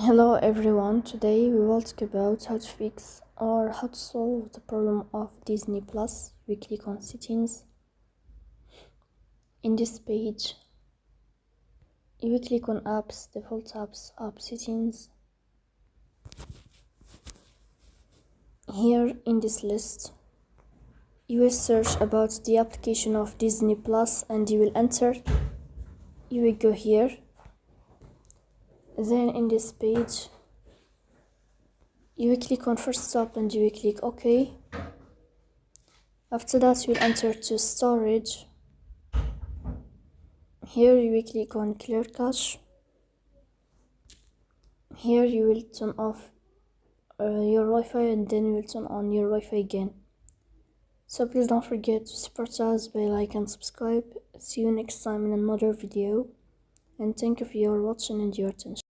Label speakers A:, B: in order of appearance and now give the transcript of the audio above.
A: Hello everyone, today we will talk about how to fix or how to solve the problem of Disney Plus. We click on settings. In this page, you will click on apps, default apps, app settings. Here in this list, you will search about the application of Disney Plus and you will enter. You will go here. Then in this page, you will click on first stop and you will click OK. After that, you will enter to storage. Here you will click on clear cache. Here you will turn off your Wi-Fi and then you will turn on your Wi-Fi again. So please don't forget to support us by like and subscribe. See you next time in another video, and thank you for your watching and your attention.